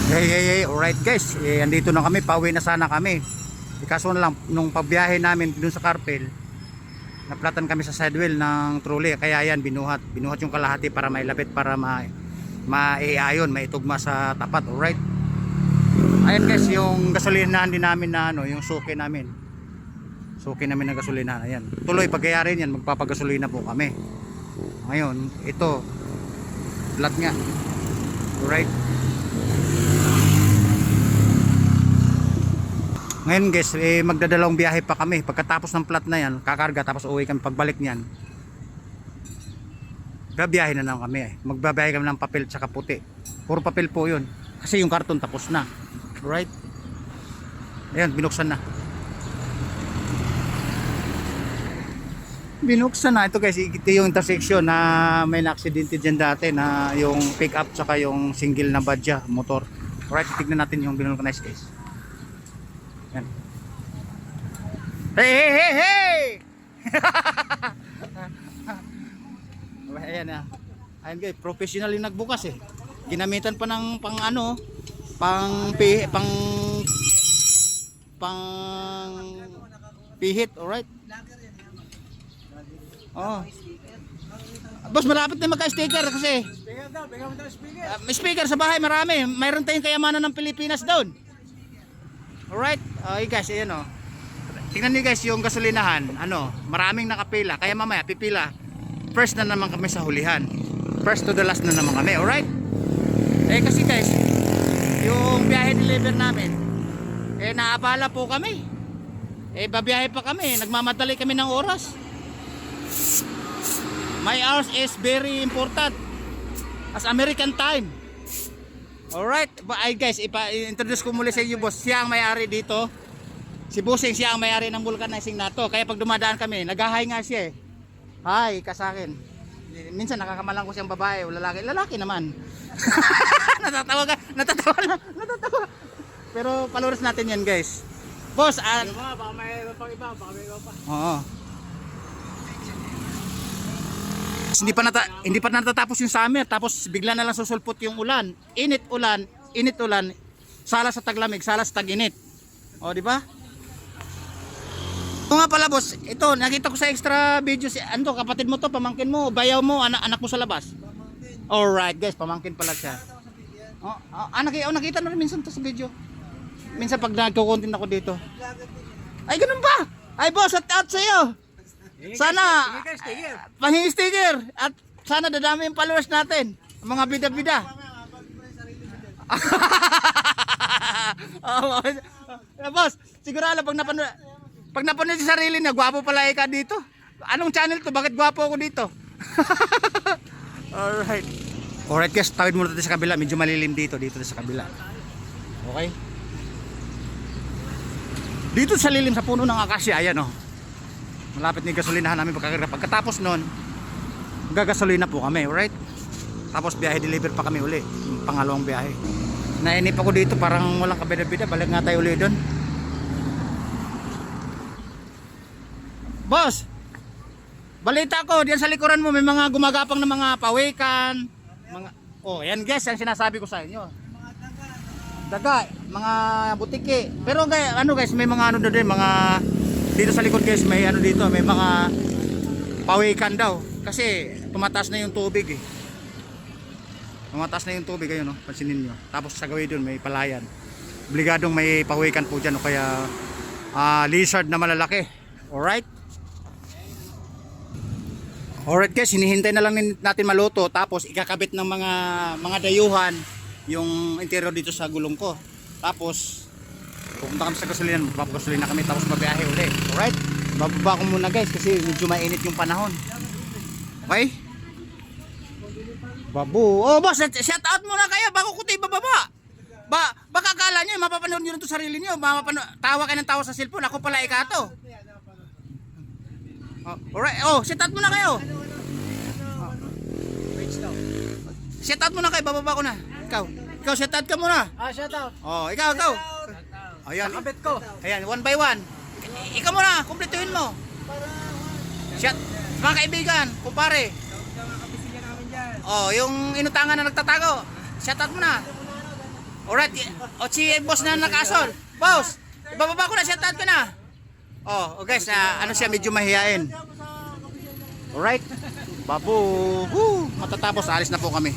Hey, alright guys, andito na kami, pauwi na sana kami. Kaso na lang, nung pagbiyahe namin dun sa Carpel, naplatan kami sa sidewheel ng trolley. Kaya yan, binuhat yung kalahati para mailapit, para maiayon, maitugma sa tapat. Alright. Ayan guys, yung gasolinahan din namin na yung suki namin. Suki namin ng gasolinahan. Ayan. Tuloy pagkayari yan, magpapagasolina po kami. Ngayon, ito, flat nga. Alright. Ngayon guys, magdadalawang biyahe pa kami. Pagkatapos ng plat na yan, kakarga, tapos uwi kami. Pagbalik niyan, babiyahe na lang kami. Magbabiyahe kami ng papel tsaka puti. Puro papel po yun. Kasi yung karton tapos na. Right? Ayan, binuksan na. Binuksan na. Ito guys, ito yung intersection na may na-aksidente dyan dati na yung pick up tsaka yung single na badya, motor. Alright, tignan natin yung binulkanize guys. Ayan. Hey! Ayan na. Ayan guys, professional yung nagbukas eh. Ginamitan pa ng pang pihit, alright? Oh. Boss, malapit na magka-sticker kasi. Speaker daw, bigyan mo daw speaker. May speaker sa bahay, marami. Mayroon tayong kayamanan ng Pilipinas doon. Alright, okay guys, ayan o. Tingnan niyo guys yung gasolinahan, maraming nakapila. Kaya mamaya pipila. First na naman kami sa hulihan. First to the last na naman kami, alright? Kasi guys, yung biyahe deliver namin, naabala po kami. Babiyahe pa kami, nagmamadali kami ng oras. My hours is very important as American time. Alright, guys, ipa-introduce ko muli sa inyo boss. Siya ang may-ari dito. Si Busing, siya ang may-ari ng vulcanizing na to. Kaya pag dumadaan kami, nag-hi nga siya eh. Hi, ka sa akin. Minsan nakakamalang ko siyang babae o lalaki. Lalaki naman. Natatawa. Pero palores natin yan guys. Boss, Baka may iba pa, baka may iba pa. oo. Hindi pa natatapos yung summer, tapos bigla na lang susulpot yung ulan. Init ulan. Sala sa taglamig, sala sa tag-init. O, di ba? Ito nga pala boss, ito nakita ko sa extra video kapatid mo to, pamangkin mo, bayaw mo, anak mo sa labas. Alright guys, pamangkin pala siya. Nakita na rin minsan to sa video. Minsan pag nagko-content ako dito. Ay, ganun ba? Ay boss, shout out sa'yo. Sana panghingi sticker at sana dadami yung followers natin, mga bida-bida. Boss, sigurado pag napanood sa sarili niya, gwapo pala ka dito. Anong channel to? Bakit gwapo ako dito? Alright guys, tawid muna tayo sa kabila. Medyo malilim dito sa kabila. Okay? Dito sa lilim sa puno ng akasya, ayan oh. Malapit ni gasolinahan namin pagkatapos nun, gagasolina po kami, alright? Tapos biyahe deliver pa kami uli, yung pangalawang biyahe. Nainip ako dito, parang walang kabida-bida. Balik nga tayo uli doon. Boss, balita ko, diyan sa likuran mo may mga gumagapang na mga pawikan, yan guys, yan sinasabi ko sa inyo. Daga, mga butiki. Pero guys, may mga doon, mga dito sa likod guys, may dito, may mga pawikan daw. Kasi tumataas na yung tubig eh. Tumataas na yung tubig, ayun pansinin nyo. Tapos sa gawin doon may palayan. Obligadong may pawikan po dyan, kaya lizard na malalaki. Alright? Alright guys, hinihintay na lang natin maluto. Tapos ikakabit ng mga dayuhan yung interior dito sa gulong ko. Tapos pupunta kami sa gasolina, magpapagasolina kami, tapos babiyahe ulit. Alright? Bababa ko muna guys kasi medyo mainit yung panahon. Okay? Babu. Oh boss, shout out muna kayo bago ko tayo bababa. Baka akala nyo, mapapanood nyo rin ito sarili nyo. Tawa kayo ng tawa sa cellphone, ako pala ikato. Alright, shout out muna kayo. Shout out muna kayo, bababa ko na. Ikaw shout out ka muna. Shout out. Ikaw. Ayan, Nakabit ko. ayan, one by one. Ikaw muna, kumpletuhin mo. Shout, mga kaibigan, kumpare. Nakabisigan namin dyan. Yung inutangan na nagtatago. Shout out mo na. Alright, o si boss na nakasol. Boss, ibababa ko na, shout out ko na. Oh, guys, ano siya, medyo mahihain. Alright, babu, matatapos, alis na po kami.